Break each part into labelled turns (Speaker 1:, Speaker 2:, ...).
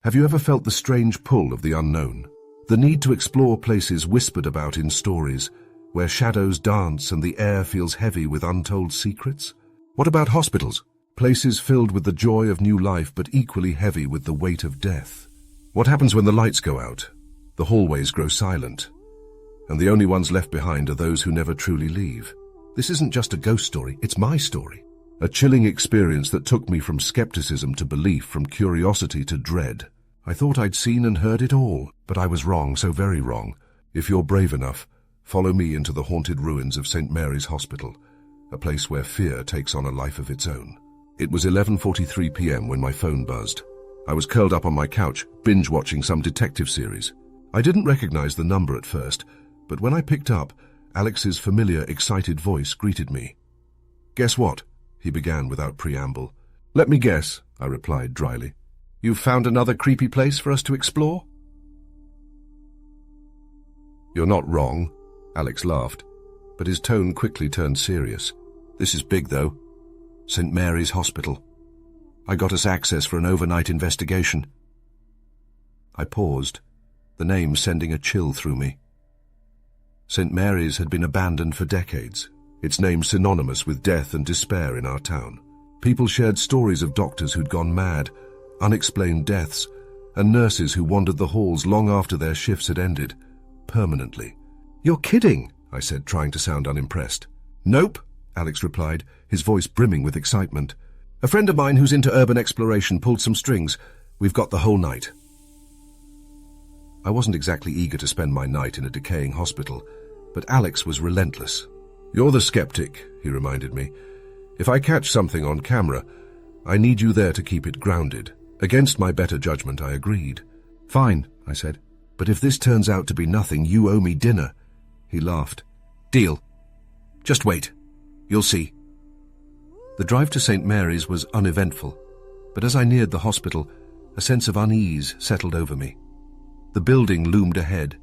Speaker 1: Have you ever felt the strange pull of the unknown? The need to explore places whispered about in stories, where shadows dance and the air feels heavy with untold secrets? What about hospitals? Places filled with the joy of new life but equally heavy with the weight of death. What happens when the lights go out? The hallways grow silent, and the only ones left behind are those who never truly leave. This isn't just a ghost story, it's my story. A chilling experience that took me from skepticism to belief, from curiosity to dread. I thought I'd seen and heard it all, but I was wrong, so very wrong. If you're brave enough, follow me into the haunted ruins of St. Mary's Hospital, a place where fear takes on a life of its own. It was 11:43 p.m. when my phone buzzed. I was curled up on my couch, binge-watching some detective series. I didn't recognize the number at first, but when I picked up, Alex's familiar, excited voice greeted me. "Guess what?" he began without preamble. "Let me guess," I replied dryly. "You've found another creepy place for us to explore?" "You're not wrong," Alex laughed, but his tone quickly turned serious. "This is big, though. St. Mary's Hospital. I got us access for an overnight investigation." I paused, the name sending a chill through me. St. Mary's had been abandoned for decades, its name synonymous with death and despair in our town. People shared stories of doctors who'd gone mad, unexplained deaths, and nurses who wandered the halls long after their shifts had ended, permanently. "You're kidding," I said, trying to sound unimpressed. "Nope," Alex replied, his voice brimming with excitement. "A friend of mine who's into urban exploration pulled some strings. We've got the whole night." I wasn't exactly eager to spend my night in a decaying hospital, but Alex was relentless. "You're the skeptic," he reminded me. "If I catch something on camera, I need you there to keep it grounded." Against my better judgment, I agreed. "Fine," I said, "but if this turns out to be nothing, you owe me dinner." He laughed. "Deal. Just wait. You'll see." The drive to St. Mary's was uneventful, but as I neared the hospital, a sense of unease settled over me. The building loomed ahead,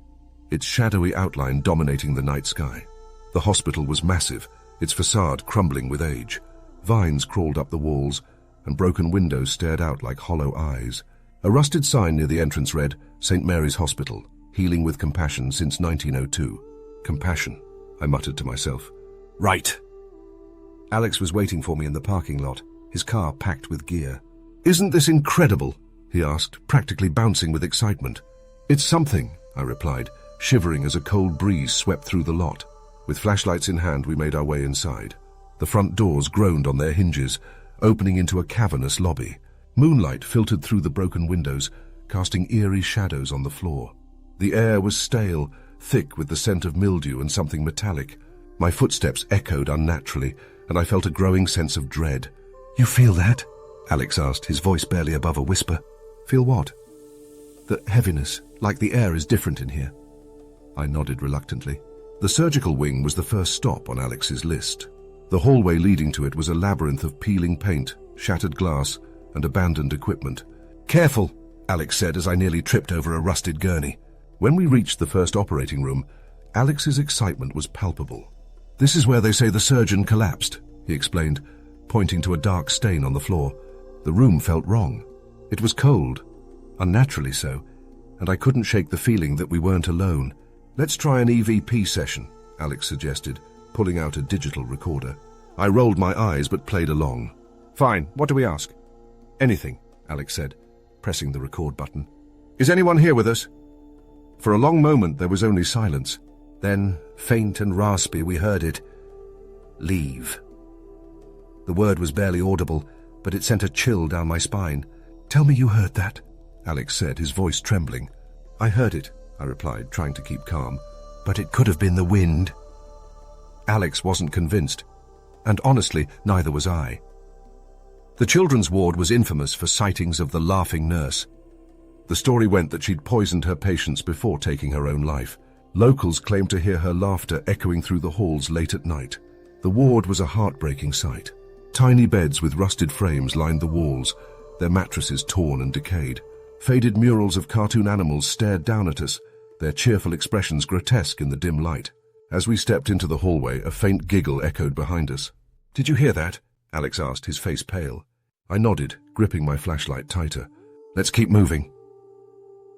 Speaker 1: its shadowy outline dominating the night sky. The hospital was massive, its facade crumbling with age. Vines crawled up the walls, and broken windows stared out like hollow eyes. A rusted sign near the entrance read, "St. Mary's Hospital, healing with compassion since 1902. Compassion, I muttered to myself. "Right." Alex was waiting for me in the parking lot, his car packed with gear. "Isn't this incredible?" he asked, practically bouncing with excitement. "It's something," I replied, shivering as a cold breeze swept through the lot. With flashlights in hand, we made our way inside. The front doors groaned on their hinges, opening into a cavernous lobby. Moonlight filtered through the broken windows, casting eerie shadows on the floor. The air was stale, thick with the scent of mildew and something metallic. My footsteps echoed unnaturally, and I felt a growing sense of dread. "You feel that?" Alex asked, his voice barely above a whisper. "Feel what?" "The heaviness, like the air is different in here." I nodded reluctantly. The surgical wing was the first stop on Alex's list. The hallway leading to it was a labyrinth of peeling paint, shattered glass, and abandoned equipment. "Careful," Alex said as I nearly tripped over a rusted gurney. When we reached the first operating room, Alex's excitement was palpable. "This is where they say the surgeon collapsed," he explained, pointing to a dark stain on the floor. The room felt wrong. It was cold, unnaturally so, and I couldn't shake the feeling that we weren't alone. "Let's try an EVP session," Alex suggested, pulling out a digital recorder. I rolled my eyes but played along. "Fine, what do we ask?" "Anything," Alex said, pressing the record button. "Is anyone here with us?" For a long moment there was only silence. Then, faint and raspy, we heard it. "Leave." The word was barely audible, but it sent a chill down my spine. "Tell me you heard that," Alex said, his voice trembling. "I heard it," I replied, trying to keep calm. "But it could have been the wind." Alex wasn't convinced, and honestly, neither was I. The children's ward was infamous for sightings of the laughing nurse. The story went that she'd poisoned her patients before taking her own life. Locals claimed to hear her laughter echoing through the halls late at night. The ward was a heartbreaking sight. Tiny beds with rusted frames lined the walls, their mattresses torn and decayed. Faded murals of cartoon animals stared down at us, their cheerful expressions grotesque in the dim light. As we stepped into the hallway, a faint giggle echoed behind us. "Did you hear that?" Alex asked, his face pale. I nodded, gripping my flashlight tighter. "Let's keep moving."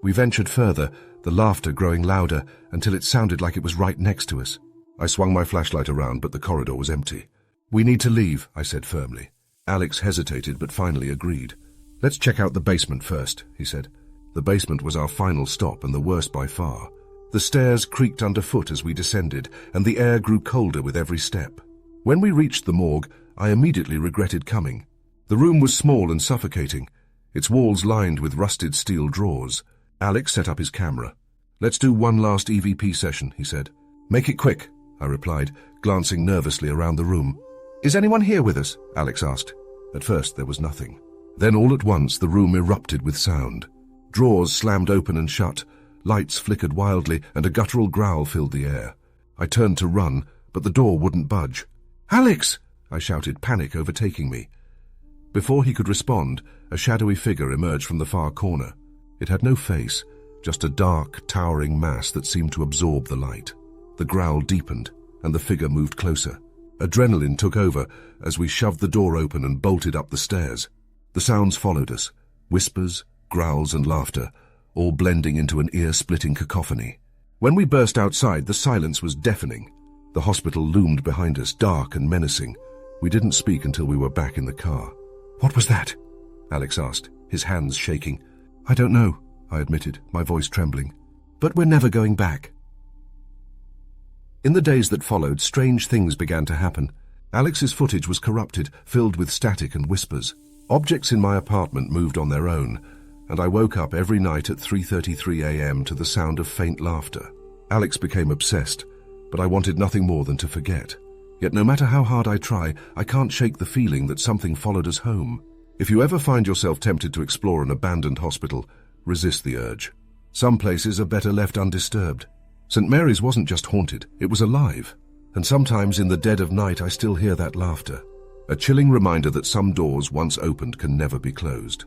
Speaker 1: We ventured further, the laughter growing louder until it sounded like it was right next to us. I swung my flashlight around, but the corridor was empty. "We need to leave," I said firmly. Alex hesitated, but finally agreed. "Let's check out the basement first," he said. The basement was our final stop and the worst by far. The stairs creaked underfoot as we descended, and the air grew colder with every step. When we reached the morgue, I immediately regretted coming. The room was small and suffocating, its walls lined with rusted steel drawers. Alex set up his camera. "Let's do one last EVP session," he said. "Make it quick," I replied, glancing nervously around the room. "Is anyone here with us?" Alex asked. At first there was nothing. Then all at once the room erupted with sound. Drawers slammed open and shut, lights flickered wildly, and a guttural growl filled the air. I turned to run, but the door wouldn't budge. "Alex!" I shouted, panic overtaking me. Before he could respond, a shadowy figure emerged from the far corner. It had no face, just a dark, towering mass that seemed to absorb the light. The growl deepened, and the figure moved closer. Adrenaline took over as we shoved the door open and bolted up the stairs. The sounds followed us, whispers, growls and laughter, all blending into an ear-splitting cacophony. When we burst outside, the silence was deafening. The hospital loomed behind us, dark and menacing. We didn't speak until we were back in the car. "What was that?" Alex asked, his hands shaking. "I don't know," I admitted, my voice trembling. "But we're never going back." In the days that followed, strange things began to happen. Alex's footage was corrupted, filled with static and whispers. Objects in my apartment moved on their own, and I woke up every night at 3:33 a.m. to the sound of faint laughter. Alex became obsessed, but I wanted nothing more than to forget. Yet no matter how hard I try, I can't shake the feeling that something followed us home. If you ever find yourself tempted to explore an abandoned hospital, resist the urge. Some places are better left undisturbed. St. Mary's wasn't just haunted, it was alive. And sometimes in the dead of night I still hear that laughter. A chilling reminder that some doors once opened can never be closed.